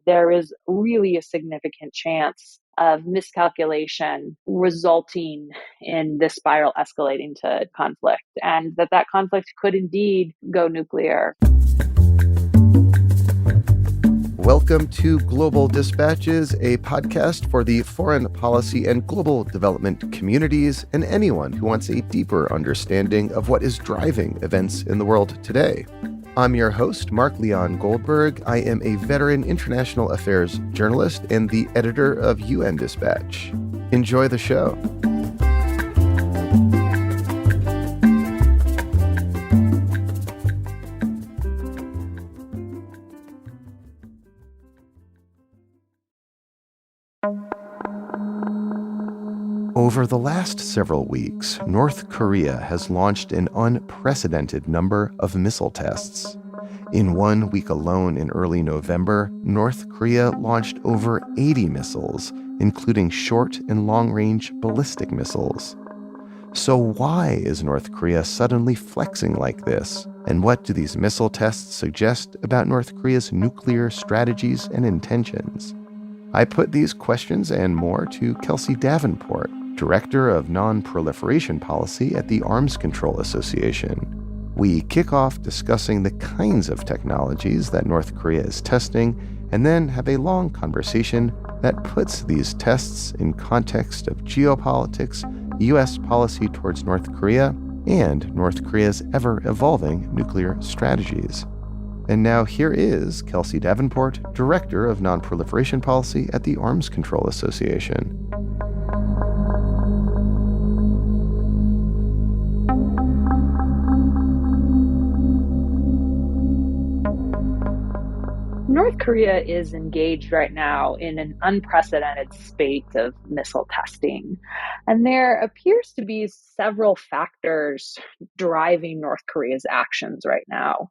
there is really a significant chance of miscalculation resulting in this spiral escalating to conflict, and that conflict could indeed go nuclear. Welcome to Global Dispatches, a podcast for the foreign policy and global development communities and anyone who wants a deeper understanding of what is driving events in the world today. I'm your host, Mark Leon Goldberg. I am a veteran international affairs journalist and the editor of UN Dispatch. Enjoy the show. Over the last several weeks, North Korea has launched an unprecedented number of missile tests. In 1 week alone in early November, North Korea launched over 80 missiles, including short and long-range ballistic missiles. So why is North Korea suddenly flexing like this? And what do these missile tests suggest about North Korea's nuclear strategies and intentions? I put these questions and more to Kelsey Davenport, Director of Nonproliferation Policy at the Arms Control Association. We kick off discussing the kinds of technologies that North Korea is testing, and then have a long conversation that puts these tests in context of geopolitics, U.S. policy towards North Korea, and North Korea's ever-evolving nuclear strategies. And now here is Kelsey Davenport, Director of Nonproliferation Policy at the Arms Control Association. North Korea is engaged right now in an unprecedented spate of missile testing. And there appears to be several factors driving North Korea's actions right now.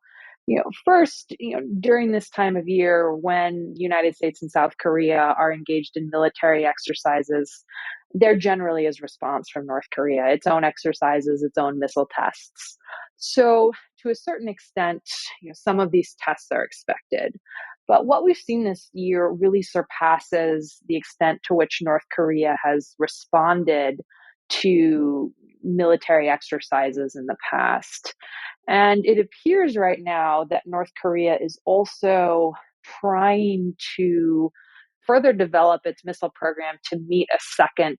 First, during this time of year when the United States and South Korea are engaged in military exercises, there generally is response from North Korea, its own exercises, its own missile tests. So to a certain extent, some of these tests are expected. But what we've seen this year really surpasses the extent to which North Korea has responded to military exercises in the past. And it appears right now that North Korea is also trying to further develop its missile program to meet a second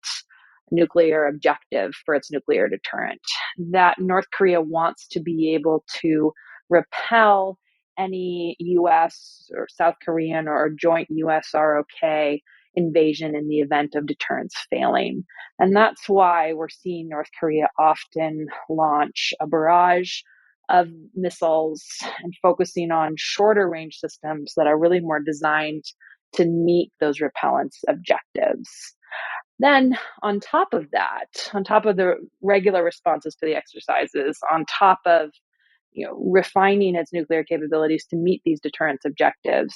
nuclear objective for its nuclear deterrent. That North Korea wants to be able to repel any U.S. or South Korean or joint U.S.-ROK invasion in the event of deterrence failing. And that's why we're seeing North Korea often launch a barrage of missiles and focusing on shorter range systems that are really more designed to meet those repellence objectives. Then on top of that, on top of the regular responses to the exercises, on top of refining its nuclear capabilities to meet these deterrence objectives,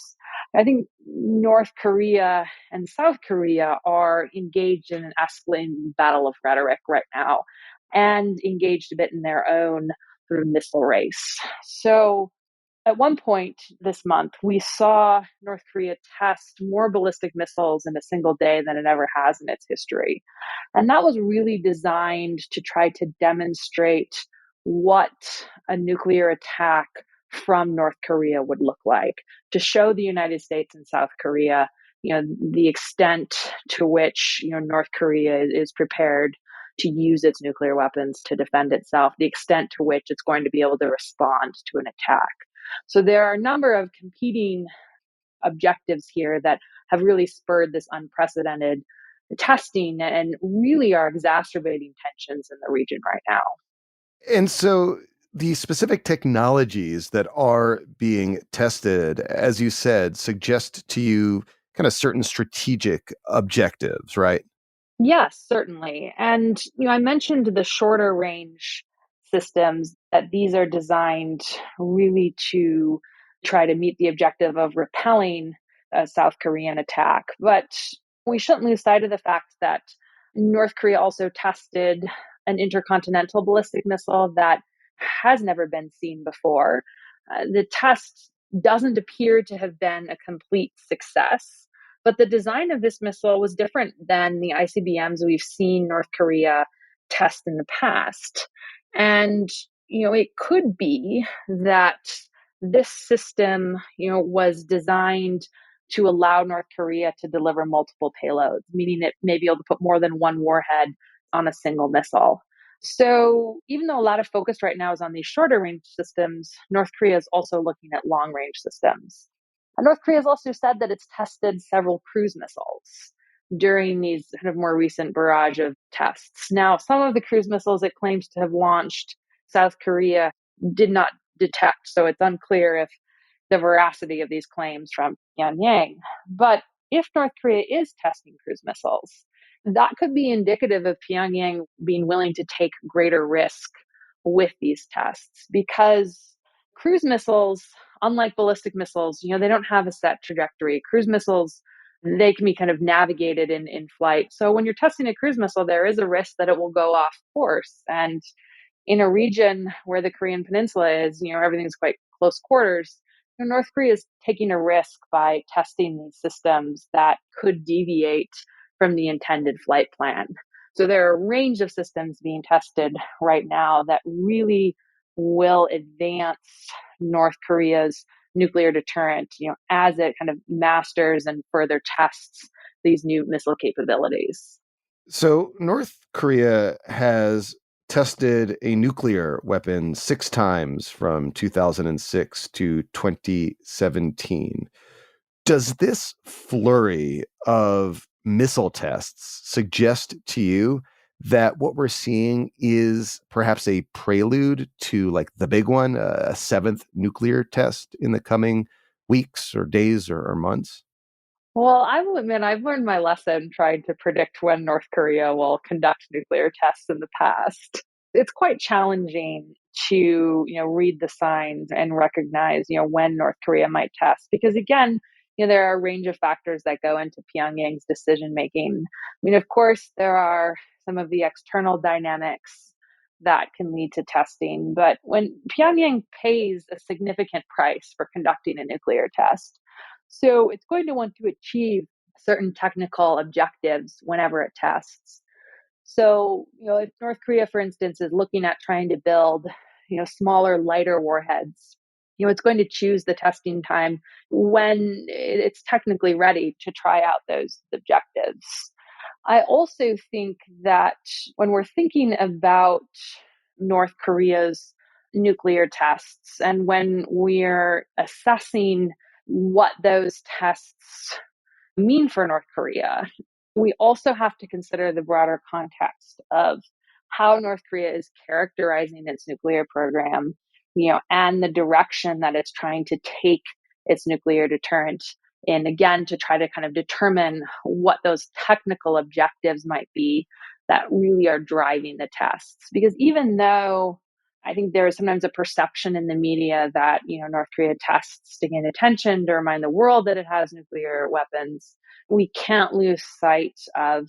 I think North Korea and South Korea are engaged in an escalating battle of rhetoric right now and engaged a bit in their own sort of missile race. So at one point this month, we saw North Korea test more ballistic missiles in a single day than it ever has in its history. And that was really designed to try to demonstrate what a nuclear attack from North Korea would look like, to show the United States and South Korea, the extent to which, North Korea is prepared to use its nuclear weapons to defend itself, the extent to which it's going to be able to respond to an attack. So there are a number of competing objectives here that have really spurred this unprecedented testing and really are exacerbating tensions in the region right now. And so the specific technologies that are being tested, as you said, suggest to you kind of certain strategic objectives, right? Yes, certainly. And, I mentioned the shorter range systems, that these are designed really to try to meet the objective of repelling a South Korean attack. But we shouldn't lose sight of the fact that North Korea also tested an intercontinental ballistic missile that has never been seen before. The test doesn't appear to have been a complete success. But the design of this missile was different than the ICBMs we've seen North Korea test in the past. And, it could be that this system, was designed to allow North Korea to deliver multiple payloads, meaning it may be able to put more than one warhead on a single missile. So even though a lot of focus right now is on these shorter range systems, North Korea is also looking at long range systems. And North Korea has also said that it's tested several cruise missiles during these kind of more recent barrage of tests. Now, some of the cruise missiles it claims to have launched, South Korea did not detect, so it's unclear if the veracity of these claims from Pyongyang. But if North Korea is testing cruise missiles, that could be indicative of Pyongyang being willing to take greater risk with these tests because cruise missiles, unlike ballistic missiles, they don't have a set trajectory. Cruise missiles, they can be kind of navigated in flight. So when you're testing a cruise missile, there is a risk that it will go off course. And in a region where the Korean Peninsula is, everything's quite close quarters. North Korea is taking a risk by testing these systems that could deviate from the intended flight plan. So there are a range of systems being tested right now that really will advance North Korea's nuclear deterrent, as it kind of masters and further tests these new missile capabilities. So, North Korea has tested a nuclear weapon 6 times from 2006 to 2017. Does this flurry of missile tests suggest to you that what we're seeing is perhaps a prelude to like the big one, a seventh nuclear test in the coming weeks or days or months? Well, I will admit I've learned my lesson trying to predict when North Korea will conduct nuclear tests in the past. It's quite challenging to, read the signs and recognize, when North Korea might test because again, there are a range of factors that go into Pyongyang's decision making. Of course, there are some of the external dynamics that can lead to testing, but when Pyongyang pays a significant price for conducting a nuclear test, so it's going to want to achieve certain technical objectives whenever it tests. So, if North Korea, for instance, is looking at trying to build, smaller, lighter warheads, it's going to choose the testing time when it's technically ready to try out those objectives. I also think that when we're thinking about North Korea's nuclear tests and when we're assessing what those tests mean for North Korea, we also have to consider the broader context of how North Korea is characterizing its nuclear program, and the direction that it's trying to take its nuclear deterrent in, again, to try to kind of determine what those technical objectives might be that really are driving the tests. Because even though I think there is sometimes a perception in the media that, North Korea tests to gain attention, to remind the world that it has nuclear weapons, we can't lose sight of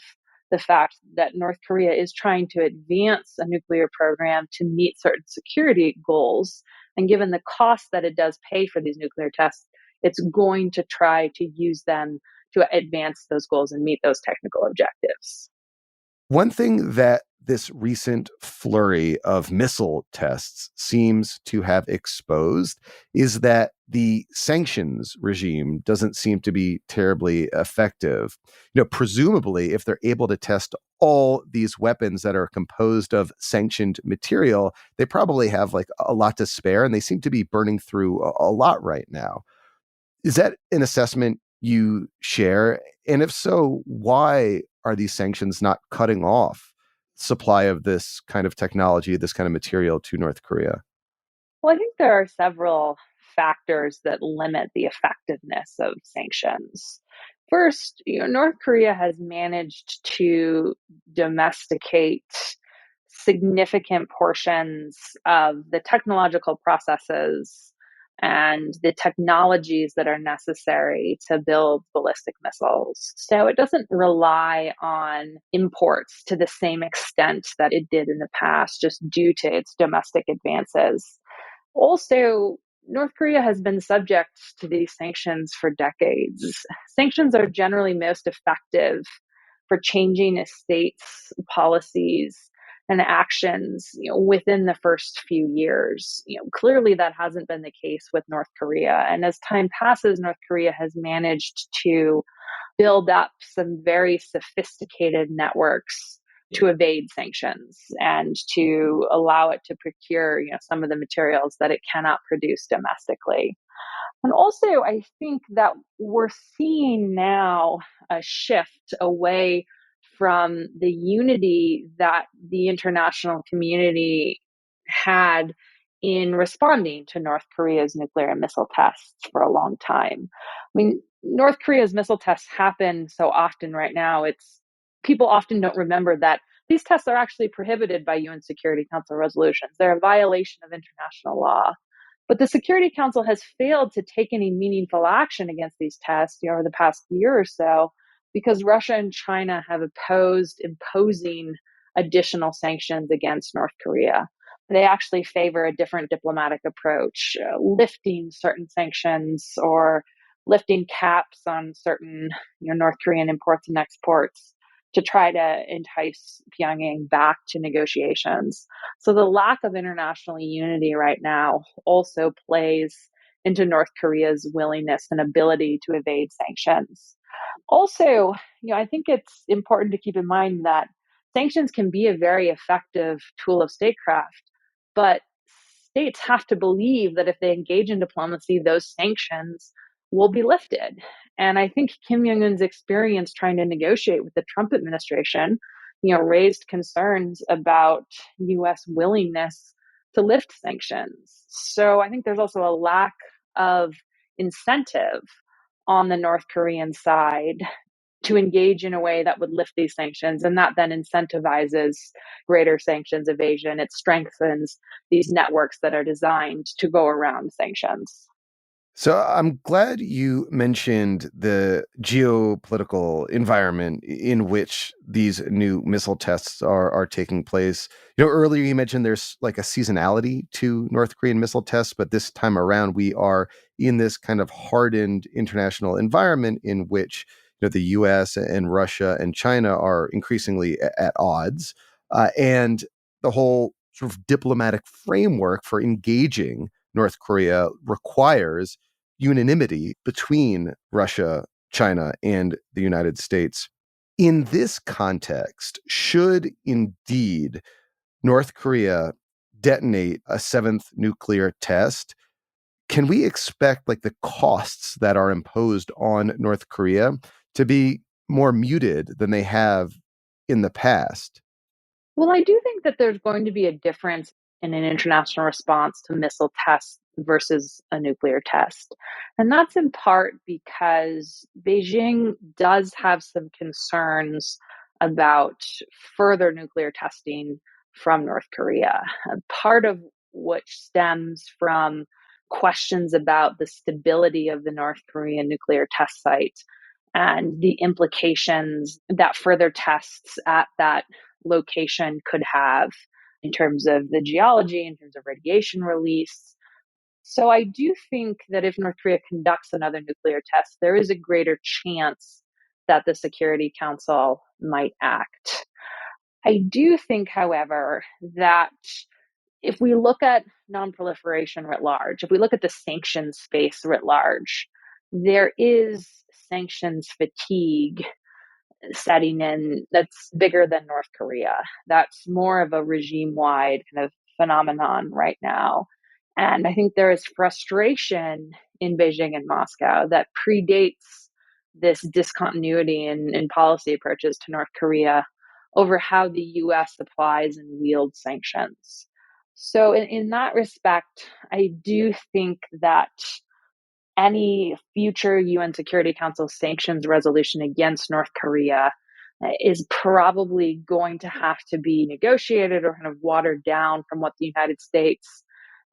the fact that North Korea is trying to advance a nuclear program to meet certain security goals. And given the cost that it does pay for these nuclear tests, it's going to try to use them to advance those goals and meet those technical objectives. One thing that this recent flurry of missile tests seems to have exposed is that the sanctions regime doesn't seem to be terribly effective. Presumably, if they're able to test all these weapons that are composed of sanctioned material, they probably have like a lot to spare, and they seem to be burning through a lot right now. Is that an assessment you share? And if so, why are these sanctions not cutting off supply of this kind of technology, this kind of material to North Korea? Well, I think there are several factors that limit the effectiveness of sanctions. First, North Korea has managed to domesticate significant portions of the technological processes and the technologies that are necessary to build ballistic missiles. So it doesn't rely on imports to the same extent that it did in the past, just due to its domestic advances. Also, North Korea has been subject to these sanctions for decades. Sanctions are generally most effective for changing a state's policies and actions, within the first few years. Clearly that hasn't been the case with North Korea. And as time passes, North Korea has managed to build up some very sophisticated networks to evade sanctions and to allow it to procure, some of the materials that it cannot produce domestically. And also, I think that we're seeing now a shift away from the unity that the international community had in responding to North Korea's nuclear and missile tests for a long time. I mean, North Korea's missile tests happen so often right now. It's people often don't remember that these tests are actually prohibited by UN Security Council resolutions. They're a violation of international law. But the Security Council has failed to take any meaningful action against these tests, over the past year or so, because Russia and China have opposed imposing additional sanctions against North Korea. They actually favor a different diplomatic approach, lifting certain sanctions or lifting caps on certain, North Korean imports and exports to try to entice Pyongyang back to negotiations. So the lack of international unity right now also plays into North Korea's willingness and ability to evade sanctions. Also, I think it's important to keep in mind that sanctions can be a very effective tool of statecraft, but states have to believe that if they engage in diplomacy, those sanctions will be lifted. And I think Kim Jong Un's experience trying to negotiate with the Trump administration, raised concerns about U.S. willingness to lift sanctions. So I think there's also a lack of incentive on the North Korean side to engage in a way that would lift these sanctions. And that then incentivizes greater sanctions evasion. It strengthens these networks that are designed to go around sanctions. So I'm glad you mentioned the geopolitical environment in which these new missile tests are taking place. Earlier you mentioned there's like a seasonality to North Korean missile tests, but this time around we are in this kind of hardened international environment in which the U.S. and Russia and China are increasingly at odds, and the whole sort of diplomatic framework for engaging North Korea requires unanimity between Russia, China, and the United States. In this context, should indeed North Korea detonate a seventh nuclear test, can we expect like the costs that are imposed on North Korea to be more muted than they have in the past? Well, I do think that there's going to be a difference in an international response to missile tests versus a nuclear test. And that's in part because Beijing does have some concerns about further nuclear testing from North Korea. Part of which stems from questions about the stability of the North Korean nuclear test site and the implications that further tests at that location could have in terms of the geology, in terms of radiation release. So I do think that if North Korea conducts another nuclear test, there is a greater chance that the Security Council might act. I do think, however, that if we look at nonproliferation writ large, if we look at the sanctions space writ large, there is sanctions fatigue setting in that's bigger than North Korea. That's more of a regime wide kind of phenomenon right now. And I think there is frustration in Beijing and Moscow that predates this discontinuity in policy approaches to North Korea over how the US applies and wields sanctions. So, in that respect, I do think that any future UN Security Council sanctions resolution against North Korea is probably going to have to be negotiated or kind of watered down from what the United States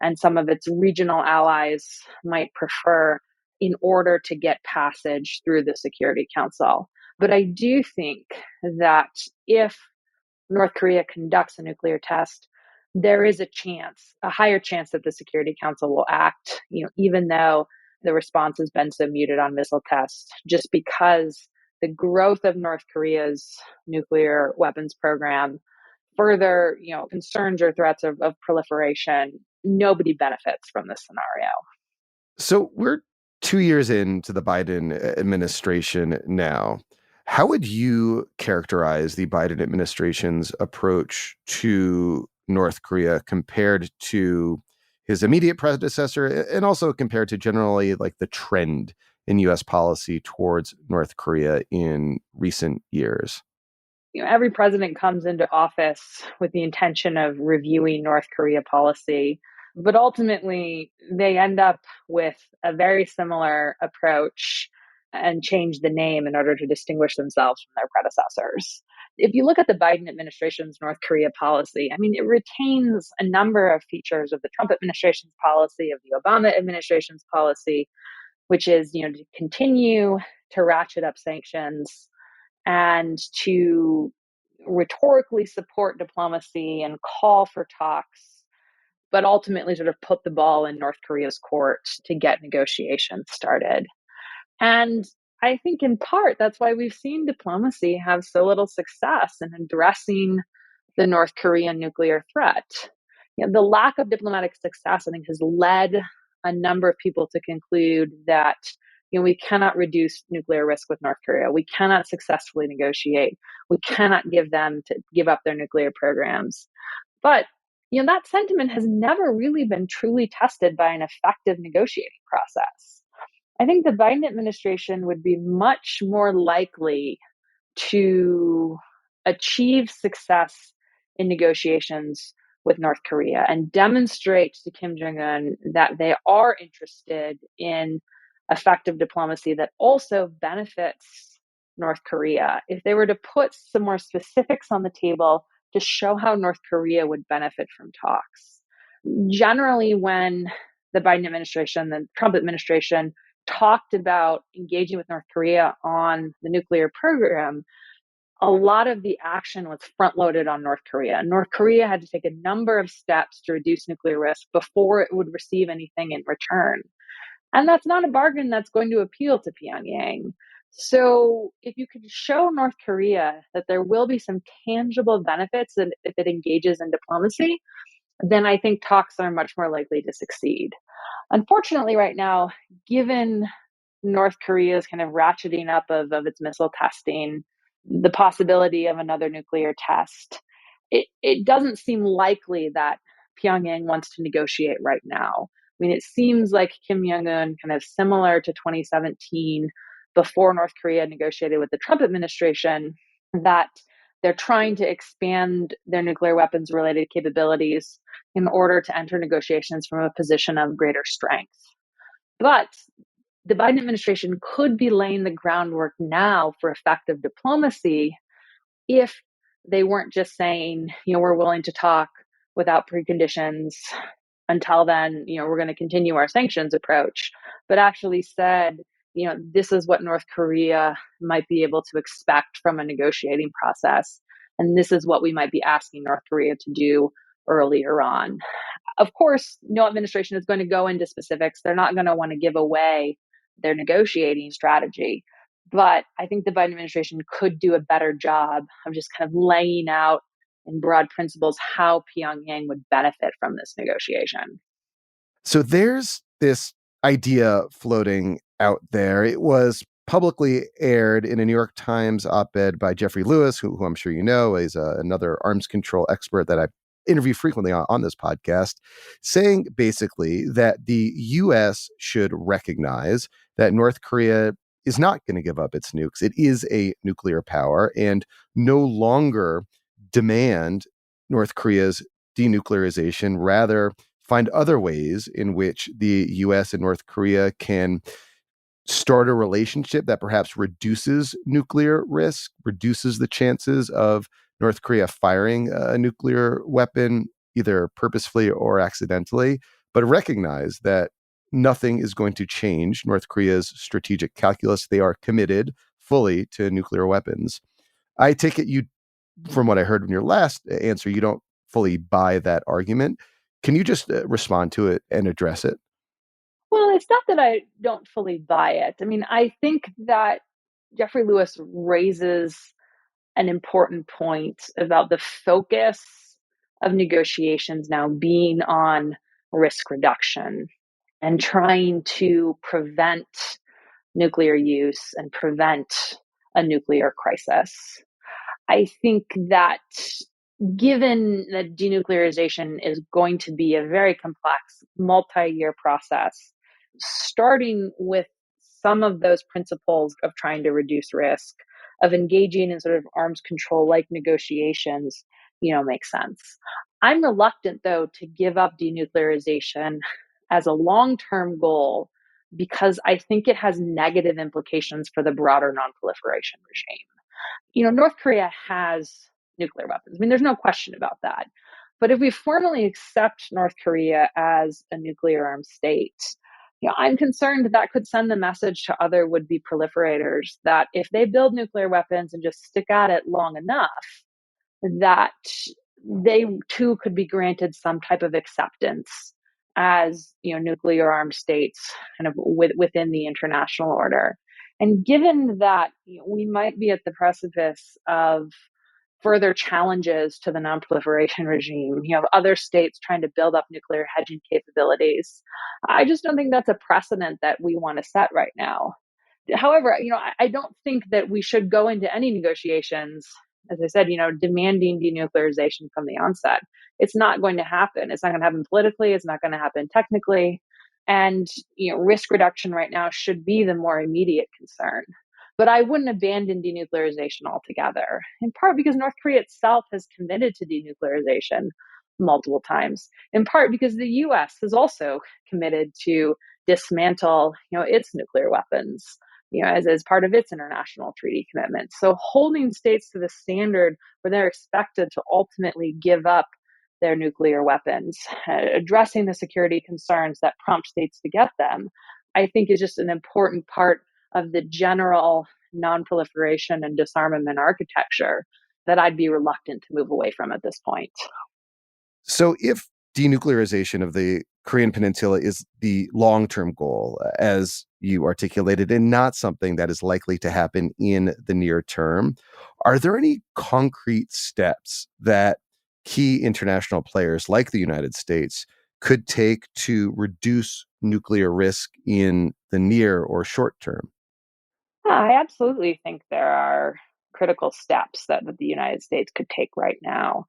and some of its regional allies might prefer in order to get passage through the Security Council. But I do think that if North Korea conducts a nuclear test, there is a higher chance that the Security Council will act, even though the response has been so muted on missile tests, just because the growth of North Korea's nuclear weapons program, further, concerns or threats of proliferation, nobody benefits from this scenario. So we're 2 years into the Biden administration now. How would you characterize the Biden administration's approach to North Korea compared to his immediate predecessor, and also compared to generally like the trend in U.S. policy towards North Korea in recent years? Every president comes into office with the intention of reviewing North Korea policy, but ultimately they end up with a very similar approach and change the name in order to distinguish themselves from their predecessors. If you look at the Biden administration's North Korea policy, it retains a number of features of the Trump administration's policy, of the Obama administration's policy, which is, to continue to ratchet up sanctions and to rhetorically support diplomacy and call for talks, but ultimately sort of put the ball in North Korea's court to get negotiations started. And I think in part that's why we've seen diplomacy have so little success in addressing the North Korean nuclear threat. The lack of diplomatic success, I think, has led a number of people to conclude that we cannot reduce nuclear risk with North Korea. We cannot successfully negotiate. We cannot give them to give up their nuclear programs. But that sentiment has never really been truly tested by an effective negotiating process. I think the Biden administration would be much more likely to achieve success in negotiations with North Korea and demonstrate to Kim Jong-un that they are interested in effective diplomacy that also benefits North Korea. If they were to put some more specifics on the table to show how North Korea would benefit from talks. Generally, when the Biden administration, the Trump administration talked about engaging with North Korea on the nuclear program, a lot of the action was front loaded on North Korea. North Korea had to take a number of steps to reduce nuclear risk before it would receive anything in return. And that's not a bargain that's going to appeal to Pyongyang. So if you could show North Korea that there will be some tangible benefits if it engages in diplomacy, then I think talks are much more likely to succeed. Unfortunately, right now, given North Korea's kind of ratcheting up of its missile testing, the possibility of another nuclear test, it doesn't seem likely that Pyongyang wants to negotiate right now. It seems like Kim Jong-un, kind of similar to 2017, before North Korea negotiated with the Trump administration, that they're trying to expand their nuclear weapons related capabilities in order to enter negotiations from a position of greater strength. But the Biden administration could be laying the groundwork now for effective diplomacy if they weren't just saying, we're willing to talk without preconditions. Until then, we're going to continue our sanctions approach, but actually said, this is what North Korea might be able to expect from a negotiating process. And this is what we might be asking North Korea to do earlier on. Of course, no administration is going to go into specifics. They're not going to want to give away their negotiating strategy. But I think the Biden administration could do a better job of just kind of laying out in broad principles how Pyongyang would benefit from this negotiation. So there's this idea floating out there. It was publicly aired in a New York Times op-ed by Jeffrey Lewis, who I'm sure you know is another arms control expert that I interview frequently on this podcast, saying basically that the U.S. should recognize that North Korea is not going to give up its nukes. It is a nuclear power and no longer demand North Korea's denuclearization, rather find other ways in which the U.S. and North Korea can start a relationship that perhaps reduces nuclear risk, reduces the chances of North Korea firing a nuclear weapon, either purposefully or accidentally, but recognize that nothing is going to change North Korea's strategic calculus. They are committed fully to nuclear weapons. I take it from what I heard in your last answer, you don't fully buy that argument. Can you just respond to it and address it? Well, it's not that I don't fully buy it. I mean, I think that Jeffrey Lewis raises an important point about the focus of negotiations now being on risk reduction and trying to prevent nuclear use and prevent a nuclear crisis. I think that given that denuclearization is going to be a very complex multi-year process, starting with some of those principles of trying to reduce risk, of engaging in sort of arms control like negotiations, makes sense. I'm reluctant, though, to give up denuclearization as a long-term goal because I think it has negative implications for the broader nonproliferation regime. North Korea has nuclear weapons. I mean, there's no question about that. But if we formally accept North Korea as a nuclear armed state, I'm concerned that could send the message to other would-be proliferators that if they build nuclear weapons and just stick at it long enough, that they too could be granted some type of acceptance as nuclear armed states kind of within the international order. And given that we might be at the precipice of further challenges to the nonproliferation regime, other states trying to build up nuclear hedging capabilities, I just don't think that's a precedent that we want to set right now. However, I don't think that we should go into any negotiations, as I said, demanding denuclearization from the onset. It's not going to happen. It's not going to happen politically. It's not going to happen technically. And, risk reduction right now should be the more immediate concern. But I wouldn't abandon denuclearization altogether, in part because North Korea itself has committed to denuclearization multiple times, in part because the US has also committed to dismantle, its nuclear weapons, as part of its international treaty commitments. So holding states to the standard where they're expected to ultimately give up their nuclear weapons, addressing the security concerns that prompt states to get them, I think is just an important part of the general nonproliferation and disarmament architecture that I'd be reluctant to move away from at this point. So if denuclearization of the Korean Peninsula is the long-term goal, as you articulated, and not something that is likely to happen in the near term, are there any concrete steps that key international players like the United States could take to reduce nuclear risk in the near or short term? Yeah, I absolutely think there are critical steps that the United States could take right now.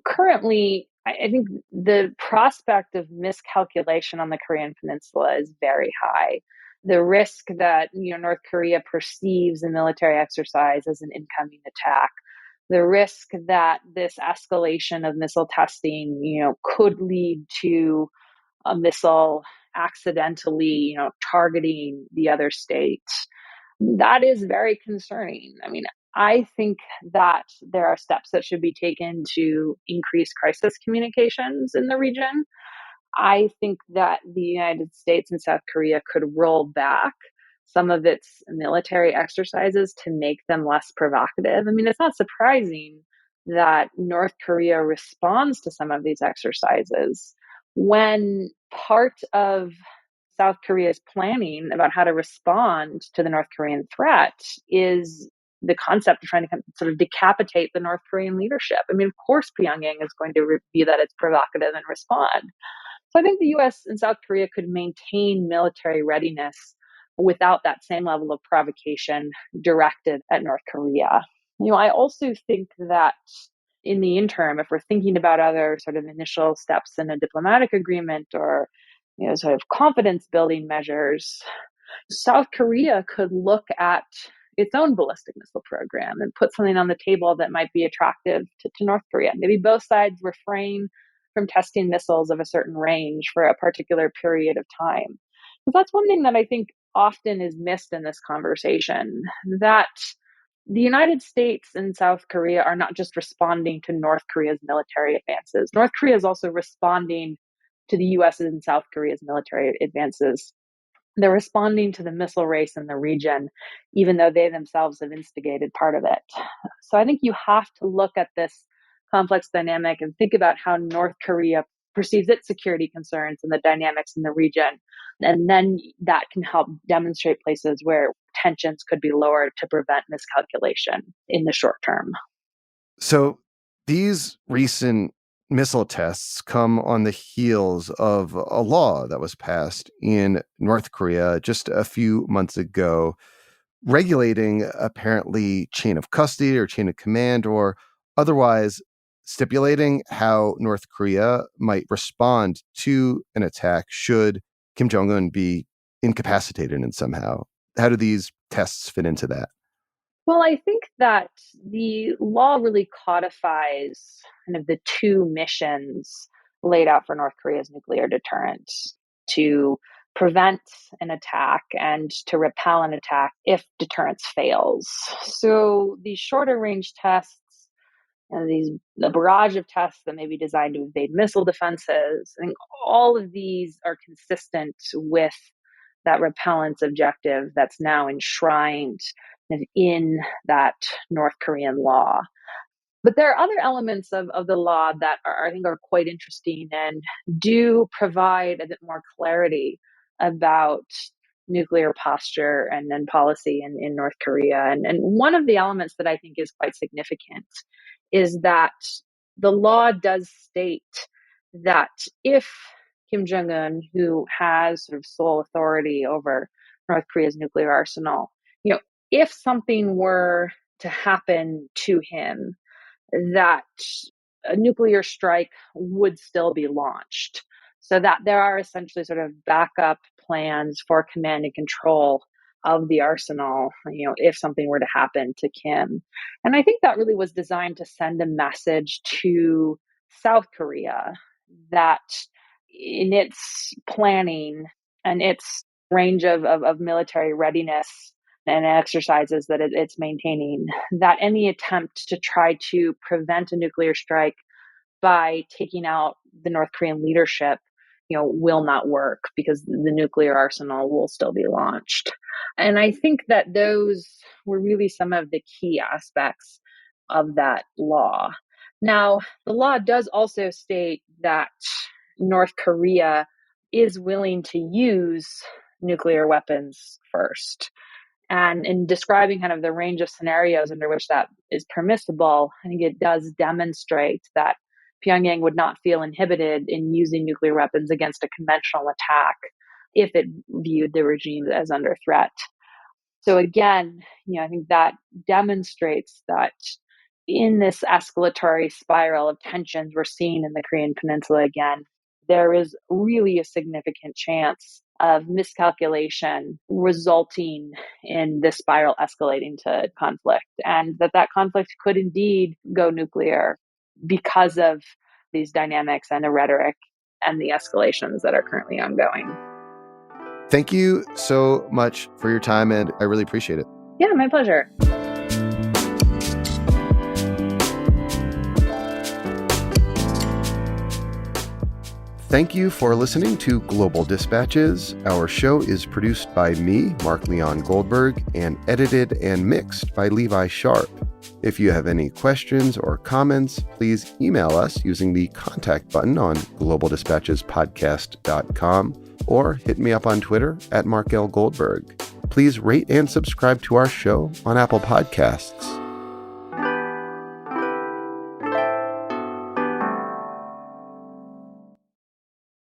Currently, I think the prospect of miscalculation on the Korean Peninsula is very high. The risk that North Korea perceives a military exercise as an incoming attack, the risk that this escalation of missile testing, could lead to a missile accidentally, targeting the other state, that is very concerning. I mean, I think that there are steps that should be taken to increase crisis communications in the region. I think that the United States and South Korea could roll back some of its military exercises to make them less provocative. I mean, it's not surprising that North Korea responds to some of these exercises when part of South Korea's planning about how to respond to the North Korean threat is the concept of trying to sort of decapitate the North Korean leadership. I mean, of course, Pyongyang is going to view that as provocative and respond. So I think the US and South Korea could maintain military readiness without that same level of provocation directed at North Korea. I also think that in the interim, if we're thinking about other sort of initial steps in a diplomatic agreement or sort of confidence building measures, South Korea could look at its own ballistic missile program and put something on the table that might be attractive to North Korea. Maybe both sides refrain from testing missiles of a certain range for a particular period of time. Because that's one thing that I think often is missed in this conversation, that the United States and South Korea are not just responding to North Korea's military advances. North Korea is also responding to the US and South Korea's military advances. They're responding to the missile race in the region, even though they themselves have instigated part of it. So I think you have to look at this complex dynamic and think about how North Korea perceives its security concerns and the dynamics in the region. And then that can help demonstrate places where tensions could be lowered to prevent miscalculation in the short term. So these recent missile tests come on the heels of a law that was passed in North Korea just a few months ago, regulating apparently chain of custody or chain of command, or otherwise stipulating how North Korea might respond to an attack should Kim Jong-un be incapacitated in somehow. How do these tests fit into that? Well, I think that the law really codifies kind of the two missions laid out for North Korea's nuclear deterrent: to prevent an attack and to repel an attack if deterrence fails. So these shorter range tests and the barrage of tests that may be designed to evade missile defenses, I think all of these are consistent with that repellence objective that's now enshrined in that North Korean law. But there are other elements of the law that I think are quite interesting and do provide a bit more clarity about nuclear posture and policy in North Korea. And one of the elements that I think is quite significant is that the law does state that if Kim Jong-un, who has sort of sole authority over North Korea's nuclear arsenal, if something were to happen to him, that a nuclear strike would still be launched. So that there are essentially sort of backup plans for command and control of the arsenal, if something were to happen to Kim. And I think that really was designed to send a message to South Korea that in its planning and its range of military readiness and exercises that it's maintaining, that any attempt to try to prevent a nuclear strike by taking out the North Korean leadership, will not work because the nuclear arsenal will still be launched. And I think that those were really some of the key aspects of that law. Now, the law does also state that North Korea is willing to use nuclear weapons first. And in describing kind of the range of scenarios under which that is permissible, I think it does demonstrate that Pyongyang would not feel inhibited in using nuclear weapons against a conventional attack if it viewed the regime as under threat. So again, I think that demonstrates that in this escalatory spiral of tensions we're seeing in the Korean Peninsula again, there is really a significant chance of miscalculation resulting in this spiral escalating to conflict, and that conflict could indeed go nuclear because of these dynamics and the rhetoric and the escalations that are currently ongoing. Thank you so much for your time, and I really appreciate it. Yeah, my pleasure. Thank you for listening to Global Dispatches. Our show is produced by me, Mark Leon Goldberg, and edited and mixed by Levi Sharp. If you have any questions or comments, please email us using the contact button on globaldispatchespodcast.com or hit me up on Twitter at Mark L. Goldberg. Please rate and subscribe to our show on Apple Podcasts.